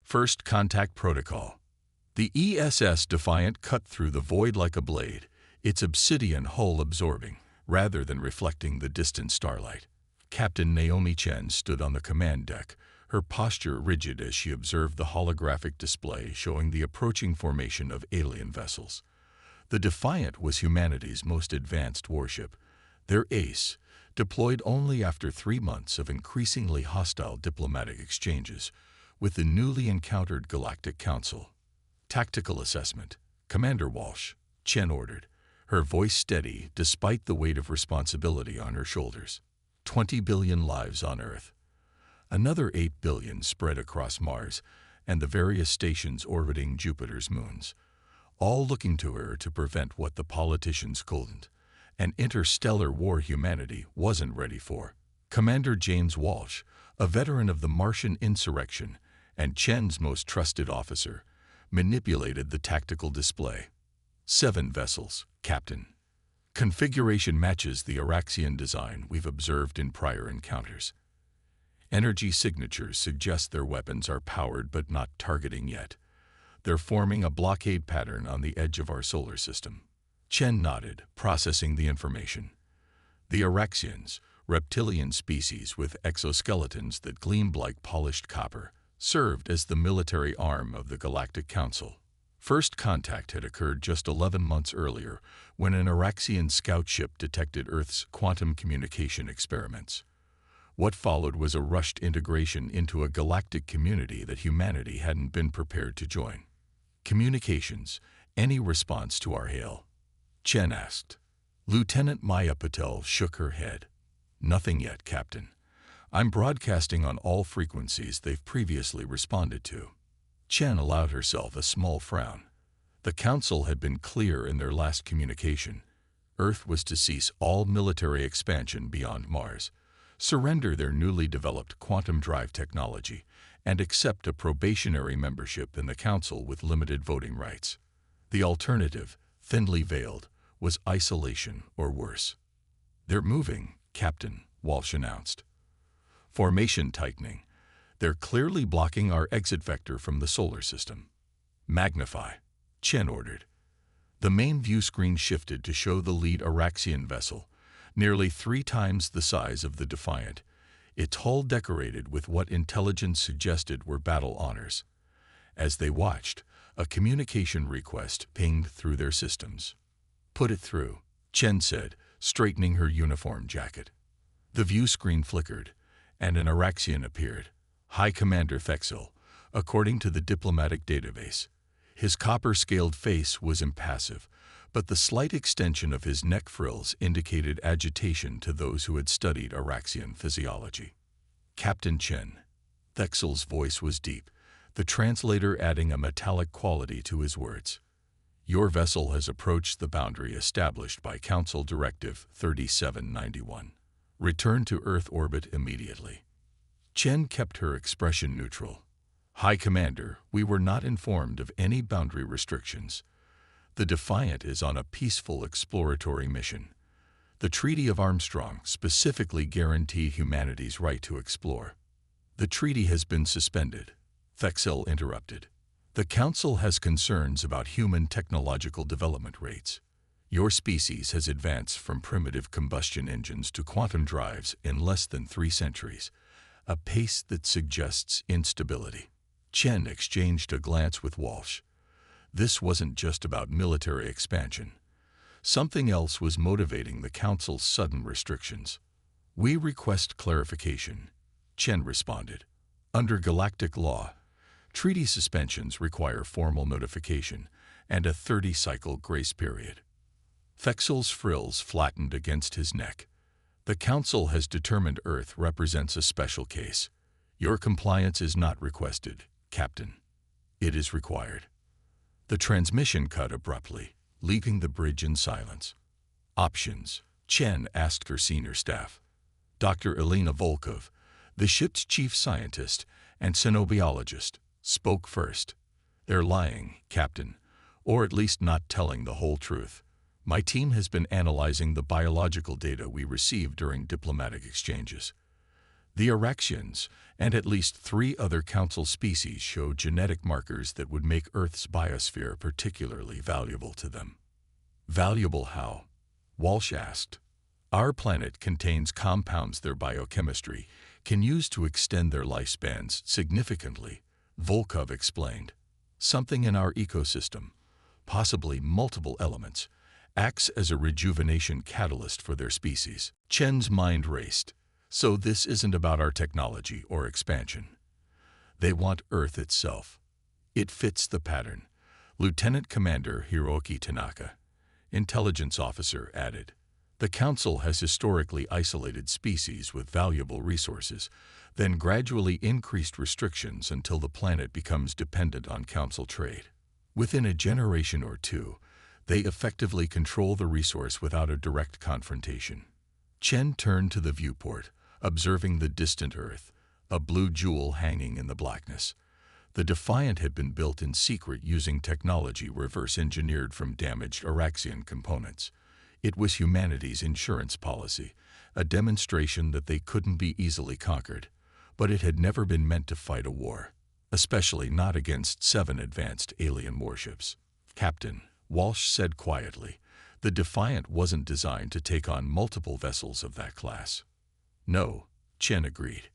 First Contact Protocol. The ESS Defiant cut through the void like a blade, its obsidian hull absorbing, rather than reflecting the distant starlight. Captain Naomi Chen stood on the command deck, her posture rigid as she observed the holographic display showing the approaching formation of alien vessels. The Defiant was humanity's most advanced warship, their ace, deployed only after 3 months of increasingly hostile diplomatic exchanges with the newly encountered Galactic Council. Tactical assessment. Commander Walsh, Chen ordered, her voice steady despite the weight of responsibility on her shoulders. 20 billion lives on Earth. Another 8 billion spread across Mars and the various stations orbiting Jupiter's moons, all looking to her to prevent what the politicians couldn't. An interstellar war humanity wasn't ready for. Commander James Walsh, a veteran of the Martian insurrection and Chen's most trusted officer, manipulated the tactical display. 7 vessels, Captain. Configuration matches the Araxian design we've observed in prior encounters. Energy signatures suggest their weapons are powered but not targeting yet. They're forming a blockade pattern on the edge of our solar system. Chen nodded, processing the information. The Araxians, reptilian species with exoskeletons that gleamed like polished copper, served as the military arm of the Galactic Council. First contact had occurred just 11 months earlier when an Araxian scout ship detected Earth's quantum communication experiments. What followed was a rushed integration into a galactic community that humanity hadn't been prepared to join. Communications, any response to our hail? Chen asked. Lieutenant Maya Patel shook her head. Nothing yet, Captain. I'm broadcasting on all frequencies they've previously responded to. Chen allowed herself a small frown. The Council had been clear in their last communication. Earth was to cease all military expansion beyond Mars, surrender their newly developed quantum drive technology, and accept a probationary membership in the Council with limited voting rights. The alternative, thinly veiled, was isolation or worse. They're moving, Captain, Walsh announced. Formation tightening. They're clearly blocking our exit vector from the solar system. Magnify, Chen ordered. The main view screen shifted to show the lead Araxian vessel, nearly 3 times the size of the Defiant, its hull decorated with what intelligence suggested were battle honors. As they watched, a communication request pinged through their systems. Put it through, Chen said, straightening her uniform jacket. The view screen flickered, and an Araxian appeared. High Commander Thexel, according to the diplomatic database. His copper-scaled face was impassive, but the slight extension of his neck frills indicated agitation to those who had studied Araxian physiology. Captain Chen. Thexel's voice was deep, the translator adding a metallic quality to his words. Your vessel has approached the boundary established by Council Directive 3791. Return to Earth orbit immediately. Chen kept her expression neutral. High Commander, we were not informed of any boundary restrictions. The Defiant is on a peaceful exploratory mission. The Treaty of Armstrong specifically guaranteed humanity's right to explore. The treaty has been suspended, Thexel interrupted. The Council has concerns about human technological development rates. Your species has advanced from primitive combustion engines to quantum drives in less than 3 centuries, a pace that suggests instability. Chen exchanged a glance with Walsh. This wasn't just about military expansion. Something else was motivating the Council's sudden restrictions. We request clarification, Chen responded. Under galactic law, treaty suspensions require formal notification and a 30-cycle grace period. Thexel's frills flattened against his neck. The Council has determined Earth represents a special case. Your compliance is not requested, Captain. It is required. The transmission cut abruptly, leaving the bridge in silence. Options, Chen asked her senior staff. Dr. Elena Volkov, the ship's chief scientist and xenobiologist, spoke first. They're lying, Captain, or at least not telling the whole truth. My team has been analyzing the biological data we received during diplomatic exchanges. The Araxians and at least 3 other Council species show genetic markers that would make Earth's biosphere particularly valuable to them. Valuable how? Walsh asked. Our planet contains compounds their biochemistry can use to extend their lifespans significantly, Volkov explained. Something in our ecosystem, possibly multiple elements, acts as a rejuvenation catalyst for their species. Chen's mind raced. So this isn't about our technology or expansion. They want Earth itself. It fits the pattern. Lieutenant Commander Hiroki Tanaka, intelligence officer, added. The Council has historically isolated species with valuable resources, then gradually increased restrictions until the planet becomes dependent on Council trade. Within a generation or two, they effectively control the resource without a direct confrontation. Chen turned to the viewport, observing the distant Earth, a blue jewel hanging in the blackness. The Defiant had been built in secret using technology reverse-engineered from damaged Araxian components. It was humanity's insurance policy, a demonstration that they couldn't be easily conquered, but it had never been meant to fight a war, especially not against 7 advanced alien warships. Captain, Walsh said quietly, the Defiant wasn't designed to take on multiple vessels of that class. No, Chen agreed.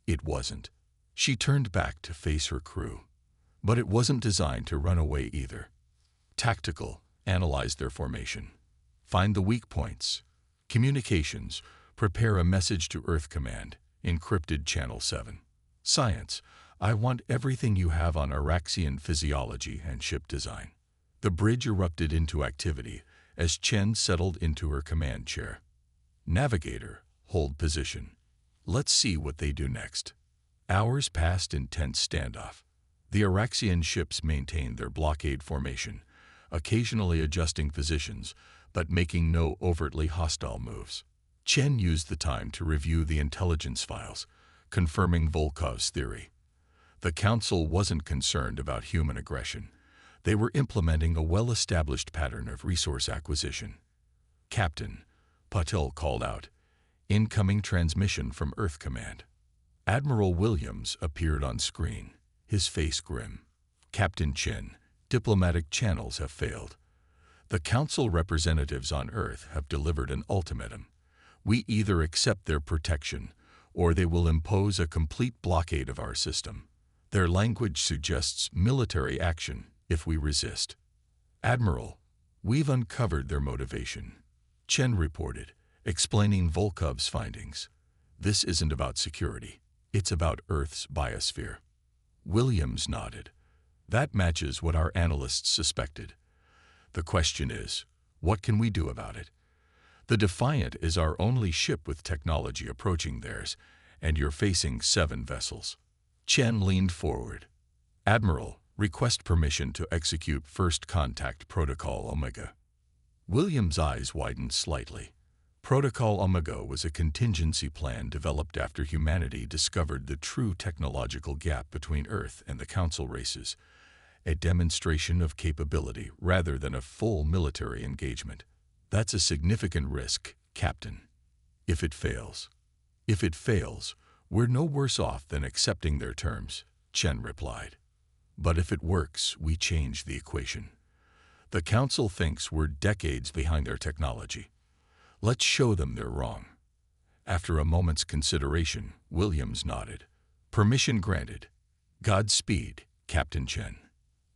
It wasn't. She turned back to face her crew. But it wasn't designed to run away either. Tactical, analyze their formation. Find the weak points. Communications, prepare a message to Earth Command, encrypted Channel 7. Science, I want everything you have on Araxian physiology and ship design. The bridge erupted into activity as Chen settled into her command chair. Navigator, hold position. Let's see what they do next. Hours passed in tense standoff. The Araxian ships maintained their blockade formation, occasionally adjusting positions, but making no overtly hostile moves. Chen used the time to review the intelligence files, confirming Volkov's theory. The Council wasn't concerned about human aggression. They were implementing a well-established pattern of resource acquisition. Captain, Patil called out. Incoming transmission from Earth Command. Admiral Williams appeared on screen, his face grim. Captain Chen, diplomatic channels have failed. The Council representatives on Earth have delivered an ultimatum. We either accept their protection, or they will impose a complete blockade of our system. Their language suggests military action if we resist. Admiral, we've uncovered their motivation, Chen reported, explaining Volkov's findings. This isn't about security. It's about Earth's biosphere. Williams nodded. That matches what our analysts suspected. The question is, what can we do about it? The Defiant is our only ship with technology approaching theirs, and you're facing 7 vessels. Chen leaned forward. Admiral, request permission to execute First Contact Protocol Omega. Williams' eyes widened slightly. Protocol Omega was a contingency plan developed after humanity discovered the true technological gap between Earth and the Council races, a demonstration of capability rather than a full military engagement. That's a significant risk, Captain. If it fails, we're no worse off than accepting their terms, Chen replied. But if it works, we change the equation. The Council thinks we're decades behind their technology. Let's show them they're wrong. After a moment's consideration, Williams nodded. Permission granted. Godspeed, Captain Chen.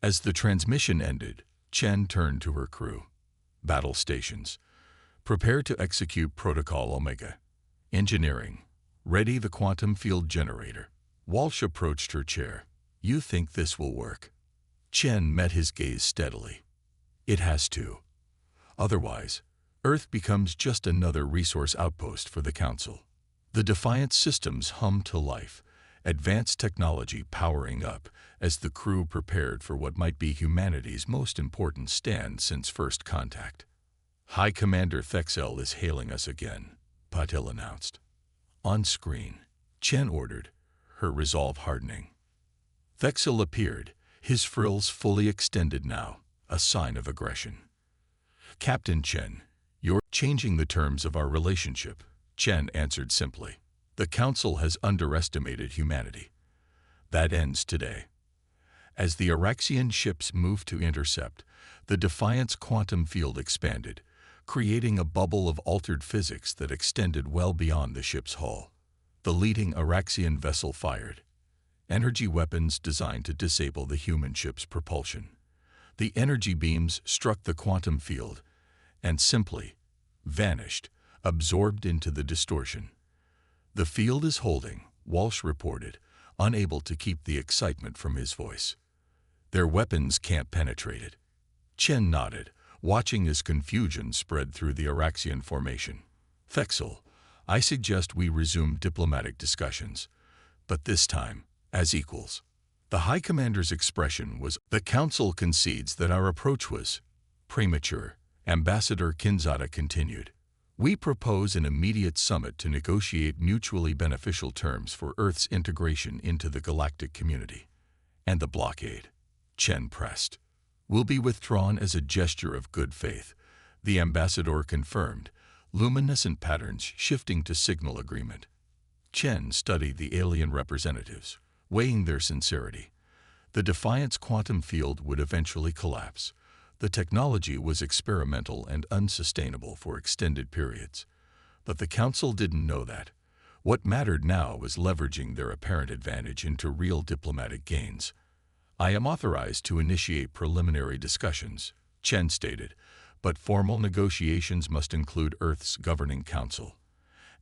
As the transmission ended, Chen turned to her crew. Battle stations. Prepare to execute Protocol Omega. Engineering. Ready the quantum field generator. Walsh approached her chair. You think this will work? Chen met his gaze steadily. It has to. Otherwise, Earth becomes just another resource outpost for the Council. The Defiant systems hummed to life, advanced technology powering up as the crew prepared for what might be humanity's most important stand since First Contact. High Commander Thexel is hailing us again, Patil announced. On screen, Chen ordered, her resolve hardening. Thexel appeared, his frills fully extended now, a sign of aggression. Captain Chen, you're changing the terms of our relationship, Chen answered simply. The Council has underestimated humanity. That ends today. As the Araxian ships moved to intercept, the Defiant's quantum field expanded, creating a bubble of altered physics that extended well beyond the ship's hull. The leading Araxian vessel fired energy weapons designed to disable the human ship's propulsion. The energy beams struck the quantum field and simply vanished, absorbed into the distortion. "The field is holding," Walsh reported, unable to keep the excitement from his voice. "Their weapons can't penetrate it." Chen nodded, watching as confusion spread through the Araxian formation. "Thexel, I suggest we resume diplomatic discussions, but this time as equals." The High Commander's expression was, "The Council concedes that our approach was premature." Ambassador Kinzada continued, "We propose an immediate summit to negotiate mutually beneficial terms for Earth's integration into the galactic community." "And the blockade," Chen pressed, "will be withdrawn as a gesture of good faith," the ambassador confirmed, luminescent patterns shifting to signal agreement. Chen studied the alien representatives, weighing their sincerity. The Defiant's quantum field would eventually collapse. The technology was experimental and unsustainable for extended periods. But the Council didn't know that. What mattered now was leveraging their apparent advantage into real diplomatic gains. "I am authorized to initiate preliminary discussions," Chen stated, "but formal negotiations must include Earth's governing council.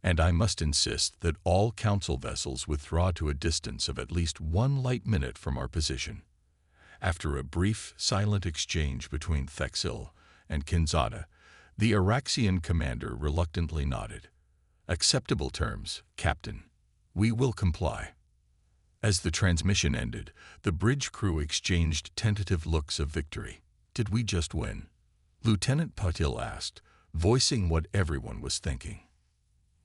And I must insist that all Council vessels withdraw to a distance of at least 1 light minute from our position." After a brief, silent exchange between Thexil and Kinzada, the Araxian commander reluctantly nodded. "Acceptable terms, Captain. We will comply." As the transmission ended, the bridge crew exchanged tentative looks of victory. "Did we just win?" Lieutenant Patil asked, voicing what everyone was thinking.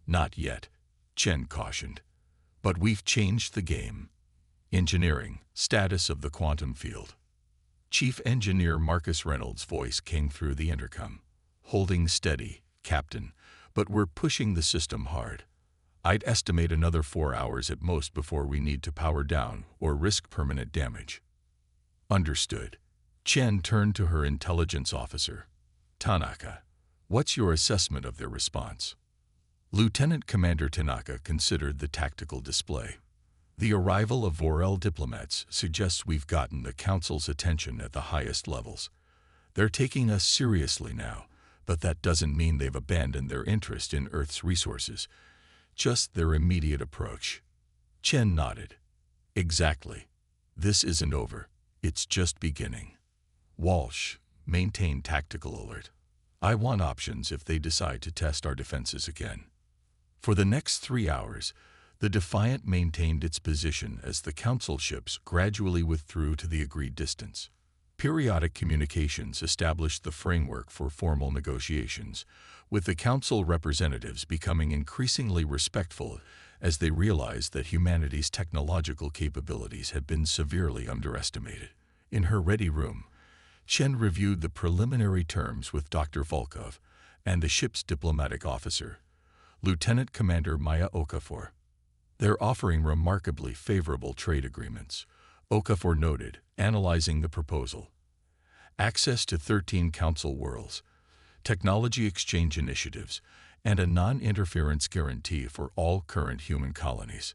"Not yet," Chen cautioned. "But we've changed the game." Engineering, status of the quantum field. Chief Engineer Marcus Reynolds' voice came through the intercom. "Holding steady, Captain, but we're pushing the system hard. I'd estimate another 4 hours at most before we need to power down or risk permanent damage." "Understood." Chen turned to her intelligence officer. "Tanaka, what's your assessment of their response?" Lieutenant Commander Tanaka considered the tactical display. "The arrival of Vorel diplomats suggests we've gotten the Council's attention at the highest levels. They're taking us seriously now, but that doesn't mean they've abandoned their interest in Earth's resources, just their immediate approach." Chen nodded. "Exactly. This isn't over. It's just beginning." Walsh, maintain tactical alert. "I want options if they decide to test our defenses again." For the next 3 hours, the Defiant maintained its position as the Council ships gradually withdrew to the agreed distance. Periodic communications established the framework for formal negotiations, with the Council representatives becoming increasingly respectful as they realized that humanity's technological capabilities had been severely underestimated. In her ready room, Chen reviewed the preliminary terms with Dr. Volkov and the ship's diplomatic officer, Lieutenant Commander Maya Okafor. "They're offering remarkably favorable trade agreements," Okafor noted, analyzing the proposal. "Access to 13 Council worlds, technology exchange initiatives, and a non-interference guarantee for all current human colonies.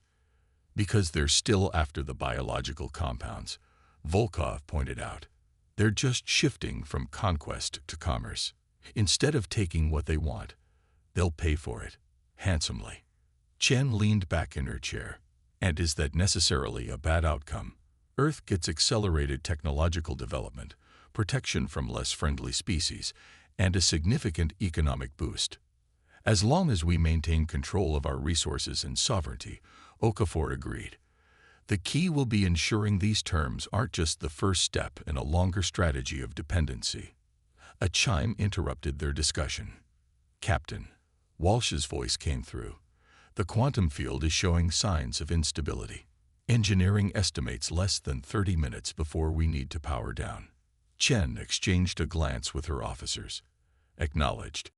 Because they're still after the biological compounds," Volkov pointed out. "They're just shifting from conquest to commerce. Instead of taking what they want, they'll pay for it handsomely." Chen leaned back in her chair. "And is that necessarily a bad outcome? Earth gets accelerated technological development, protection from less friendly species, and a significant economic boost. As long as we maintain control of our resources and sovereignty," Okafor agreed. "The key will be ensuring these terms aren't just the first step in a longer strategy of dependency." A chime interrupted their discussion. "Captain," Walsh's voice came through, "the quantum field is showing signs of instability. Engineering estimates less than 30 minutes before we need to power down." Chen exchanged a glance with her officers. "Acknowledged."